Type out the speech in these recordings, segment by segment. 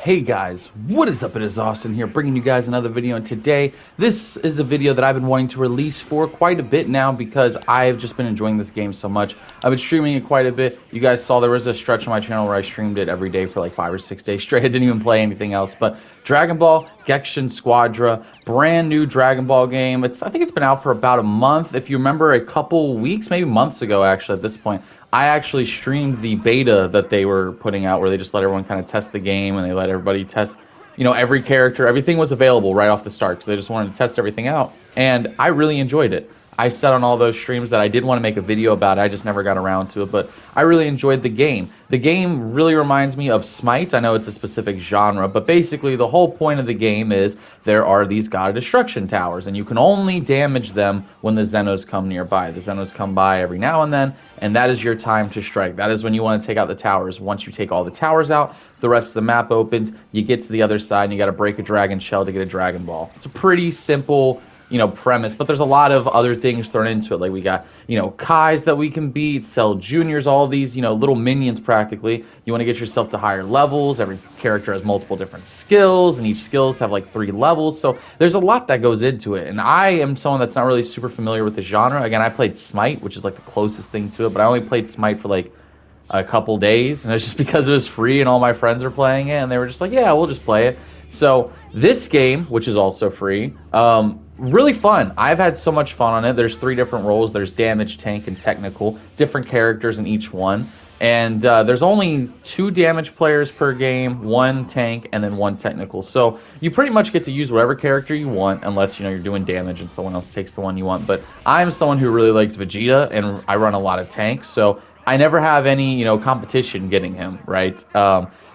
Hey guys, what is up? It is Austin here, bringing you guys another video, and today, this is a video that I've been wanting to release for quite a bit now because I've just been enjoying this game so much. I've been streaming it quite a bit. You guys saw there was a stretch on my channel where I streamed it every day for like 5 or 6 days straight. I didn't even play anything else, but Dragon Ball Gekishin Squadra, brand new Dragon Ball game. I think it's been out for about a month. If you remember, a couple weeks, maybe months ago actually at this point, I actually streamed the beta that they were putting out where they just let everyone kind of test the game and they let everybody test, every character. Everything was available right off the start, so they just wanted to test everything out. And I really enjoyed it. I said on all those streams that I did want to make a video about it. I just never got around to it, but I really enjoyed the game. The game really reminds me of Smite. I know it's a specific genre, but basically the whole point of the game is there are these God of Destruction towers, and you can only damage them when the Xenos come nearby. The Xenos come by every now and then, and that is your time to strike. That is when you want to take out the towers. Once you take all the towers out, the rest of the map opens, you get to the other side, and you got to break a dragon shell to get a Dragon Ball. It's a pretty simple premise, but there's a lot of other things thrown into it. Like we got, Kais that we can beat, Cell Juniors, all these, little minions practically. You want to get yourself to higher levels. Every character has multiple different skills, and each skills have like 3 levels. So there's a lot that goes into it. And I am someone that's not really super familiar with the genre. Again, I played Smite, which is like the closest thing to it, but I only played Smite for like a couple days, and it's just because it was free and all my friends were playing it, and they were just like, yeah, we'll just play it. So this game, which is also free, really fun. I've had so much fun on it. There's 3 different roles. There's damage, tank, and technical. Different characters in each one. And there's only 2 damage players per game, 1 tank, and then 1 technical. So you pretty much get to use whatever character you want, unless you're doing damage and someone else takes the one you want. But I'm someone who really likes Vegeta, and I run a lot of tanks, so I never have any competition getting him, right?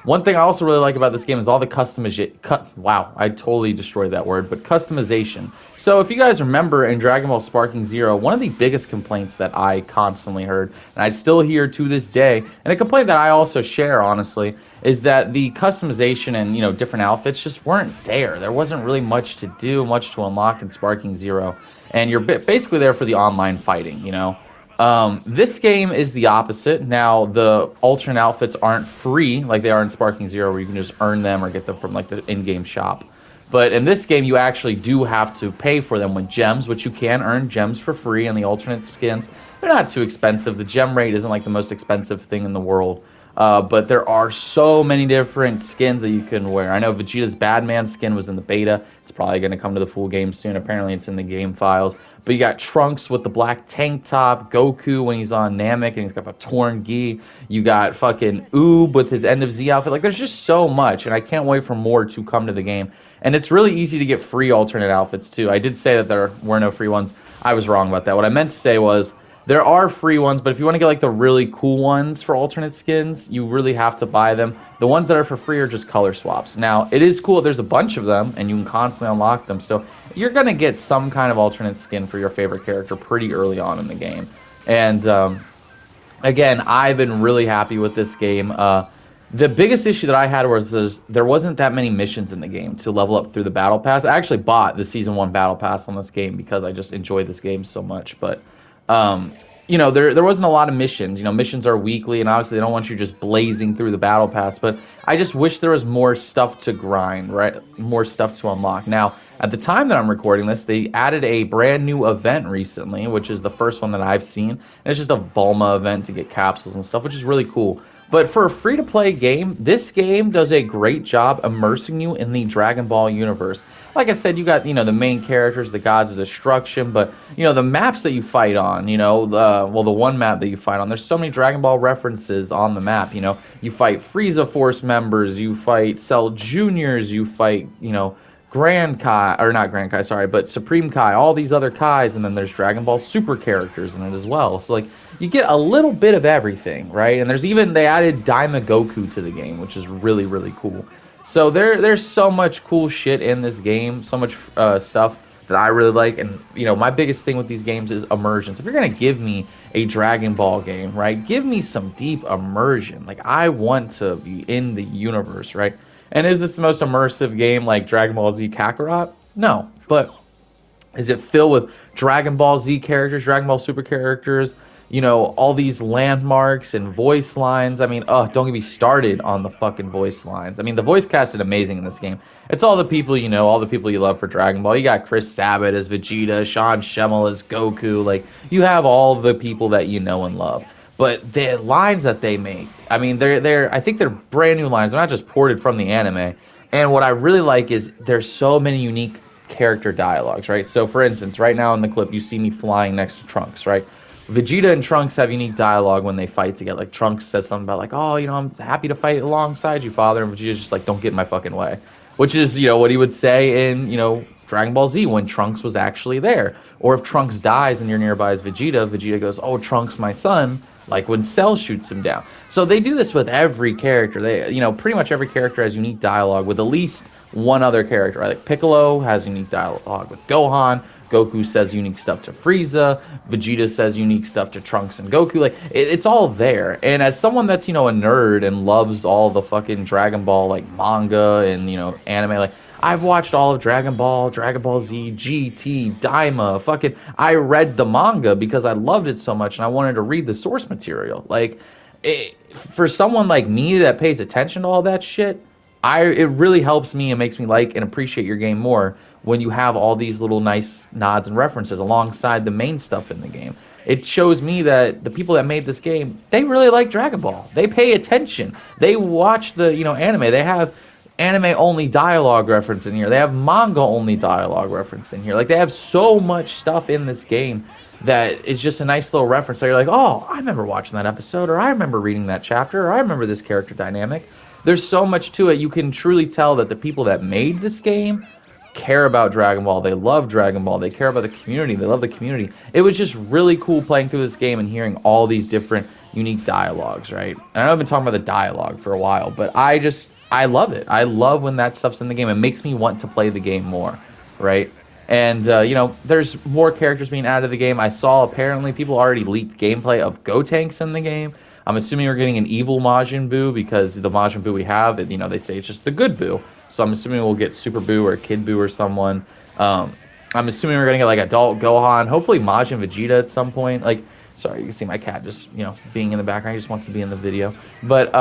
One thing I also really like about this game is all the customization. Wow, I totally destroyed that word, but customization. So if you guys remember in Dragon Ball Sparking Zero, one of the biggest complaints that I constantly heard, and I still hear to this day, and a complaint that I also share, honestly, is that the customization and different outfits just weren't there. There wasn't really much to do, much to unlock in Sparking Zero, and you're basically there for the online fighting, This game is the opposite. Now, the alternate outfits aren't free like they are in Sparking Zero, where you can just earn them or get them from like the in-game shop. But in this game, you actually do have to pay for them with gems, which you can earn gems for free, and the alternate skins, they're not too expensive. The gem rate isn't like the most expensive thing in the world. But there are so many different skins that you can wear. I know Vegeta's Badman skin was in the beta. It's probably going to come to the full game soon. Apparently, it's in the game files. But you got Trunks with the black tank top, Goku when he's on Namek and he's got the torn gi. You got fucking Oob with his End of Z outfit. Like, there's just so much, and I can't wait for more to come to the game. And it's really easy to get free alternate outfits, too. I did say that there were no free ones. I was wrong about that. What I meant to say was, there are free ones, but if you want to get like the really cool ones for alternate skins, you really have to buy them. The ones that are for free are just color swaps. Now, it is cool. There's a bunch of them, and you can constantly unlock them. So you're going to get some kind of alternate skin for your favorite character pretty early on in the game. And again, I've been really happy with this game. The biggest issue that I had was there wasn't that many missions in the game to level up through the Battle Pass. I actually bought the Season 1 Battle Pass on this game because I just enjoy this game so much. But there wasn't a lot of missions. Missions are weekly, and obviously they don't want you just blazing through the battle pass, but I just wish there was more stuff to grind, right? More stuff to unlock. Now, at the time that I'm recording this, they added a brand new event recently, which is the first one that I've seen, and it's just a Bulma event to get capsules and stuff, which is really cool. But for a free-to-play game, this game does a great job immersing you in the Dragon Ball universe. Like I said, you got, the main characters, the gods of destruction, but, the maps that you fight on, the one map that you fight on, there's so many Dragon Ball references on the map, You fight Frieza Force members, you fight Cell Juniors, you fight, Grand Kai, or not Grand Kai, sorry, but Supreme Kai, all these other Kais, and then there's Dragon Ball Super characters in it as well. So, like, you get a little bit of everything, right? And they added Daima Goku to the game, which is really, really cool. So there's so much cool shit in this game, so much stuff that I really like. And, my biggest thing with these games is immersion. So if you're going to give me a Dragon Ball game, right, give me some deep immersion. Like, I want to be in the universe, right? And is this the most immersive game like Dragon Ball Z Kakarot? No. But is it filled with Dragon Ball Z characters, Dragon Ball Super characters, you know, all these landmarks and voice lines. I mean, oh, don't get me started on the fucking voice lines. I mean, the voice cast is amazing in this game. It's all the people you know, all the people you love for Dragon Ball. You got Chris Sabat as Vegeta, Sean Schemmel as Goku. Like, you have all the people that you know and love. But the lines that they make, I mean, they're I think they're brand new lines. They're not just ported from the anime. And what I really like is there's so many unique character dialogues, right? So, for instance, right now in the clip, you see me flying next to Trunks, right? Vegeta and Trunks have unique dialogue when they fight together. Like, Trunks says something about, like, oh, you know, I'm happy to fight alongside you, father. And Vegeta's just like, don't get in my fucking way. Which is, you know, what he would say in, you know, Dragon Ball Z when Trunks was actually there. Or if Trunks dies and you're nearby as Vegeta, Vegeta goes, oh, Trunks, my son. Like when Cell shoots him down. So they do this with every character. They, you know, pretty much every character has unique dialogue with at least one other character. Right? Like Piccolo has unique dialogue with Gohan. Goku says unique stuff to Frieza. Vegeta says unique stuff to Trunks and Goku. Like it's all there. And as someone that's, you know, a nerd and loves all the fucking Dragon Ball like manga and, you know, anime, like I've watched all of Dragon Ball, Dragon Ball Z, GT, Daima, fucking, I read the manga because I loved it so much and I wanted to read the source material. Like, for someone like me that pays attention to all that shit, it really helps me and makes me like and appreciate your game more when you have all these little nice nods and references alongside the main stuff in the game. It shows me that the people that made this game, they really like Dragon Ball. They pay attention. They watch the, you know, anime. They have anime only dialogue reference in here. They have manga only dialogue reference in here. Like they have so much stuff in this game that is just a nice little reference that you're like, oh, I remember watching that episode, or I remember reading that chapter, or I remember this character dynamic. There's so much to it. You can truly tell that the people that made this game care about Dragon Ball. They love Dragon Ball. They care about the community. They love the community. It was just really cool playing through this game and hearing all these different unique dialogues, right? And I know I've been talking about the dialogue for a while, but I love it. I love when that stuff's in the game. It makes me want to play the game more, right? And, you know, there's more characters being added to the game. I saw apparently people already leaked gameplay of Gotenks in the game. I'm assuming we're getting an evil Majin Buu because the Majin Buu we have, you know, they say it's just the good Buu. So I'm assuming we'll get Super Buu or Kid Buu or someone. I'm assuming we're going to get like adult Gohan, hopefully Majin Vegeta at some point. Like, sorry, you can see my cat just, you know, being in the background. He just wants to be in the video. But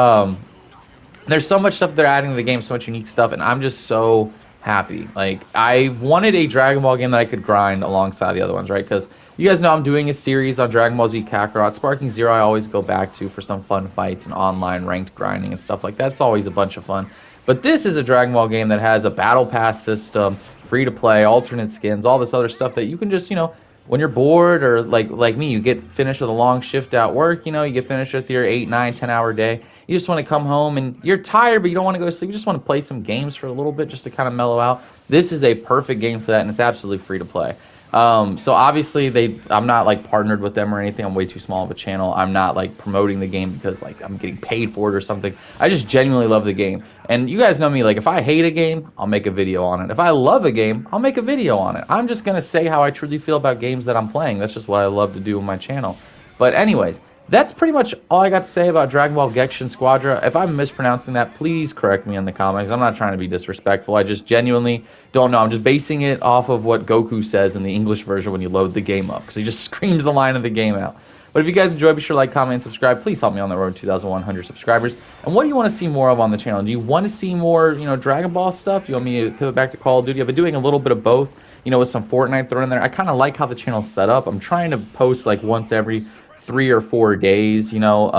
there's so much stuff they're adding to the game, so much unique stuff, and I'm just so happy. Like, I wanted a Dragon Ball game that I could grind alongside the other ones, right? Because you guys know I'm doing a series on Dragon Ball Z Kakarot. Sparking Zero I always go back to for some fun fights and online ranked grinding and stuff like that. It's always a bunch of fun. But this is a Dragon Ball game that has a battle pass system, free to play, alternate skins, all this other stuff that you can just, you know, when you're bored or like me, you get finished with a long shift at work, you know, you get finished with your 8, 9, 10-hour day. You just want to come home and you're tired, but you don't want to go to sleep. You just want to play some games for a little bit just to kind of mellow out. This is a perfect game for that, and it's absolutely free to play. So obviously I'm not like partnered with them or anything. I'm way too small of a channel. I'm not like promoting the game because like I'm getting paid for it or something. I just genuinely love the game. And you guys know me, like if I hate a game, I'll make a video on it. If I love a game, I'll make a video on it. I'm just going to say how I truly feel about games that I'm playing. That's just what I love to do on my channel. But anyways, that's pretty much all I got to say about Dragon Ball Gekishin Squadra. If I'm mispronouncing that, please correct me in the comments. I'm not trying to be disrespectful. I just genuinely don't know. I'm just basing it off of what Goku says in the English version when you load the game up, because he just screams the line of the game out. But if you guys enjoy, be sure to like, comment, and subscribe. Please help me on the road to 2,100 subscribers. And what do you want to see more of on the channel? Do you want to see more, you know, Dragon Ball stuff? Do you want me to pivot back to Call of Duty? I've been doing a little bit of both, you know, with some Fortnite thrown in there. I kind of like how the channel's set up. I'm trying to post like once every 3 or 4 days, you know.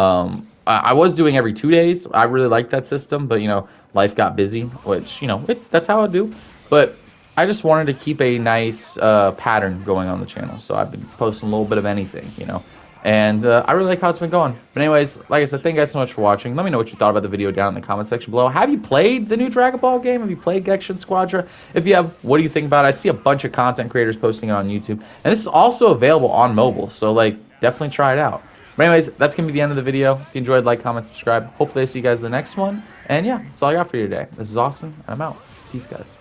I was doing every 2 days. I really liked that system, but, you know, life got busy, which, you know, that's how I do. But I just wanted to keep a nice pattern going on the channel. So I've been posting a little bit of anything, you know. And I really like how it's been going. But anyways, like I said, thank you guys so much for watching. Let me know what you thought about the video down in the comment section below. Have you played the new Dragon Ball game? Have you played Gekishin Squadra? If you have, what do you think about it? I see a bunch of content creators posting it on YouTube. And this is also available on mobile. So, like, definitely try it out. But anyways, that's going to be the end of the video. If you enjoyed, like, comment, subscribe. Hopefully I see you guys in the next one. And yeah, that's all I got for you today. This is Austin, and I'm out. Peace, guys.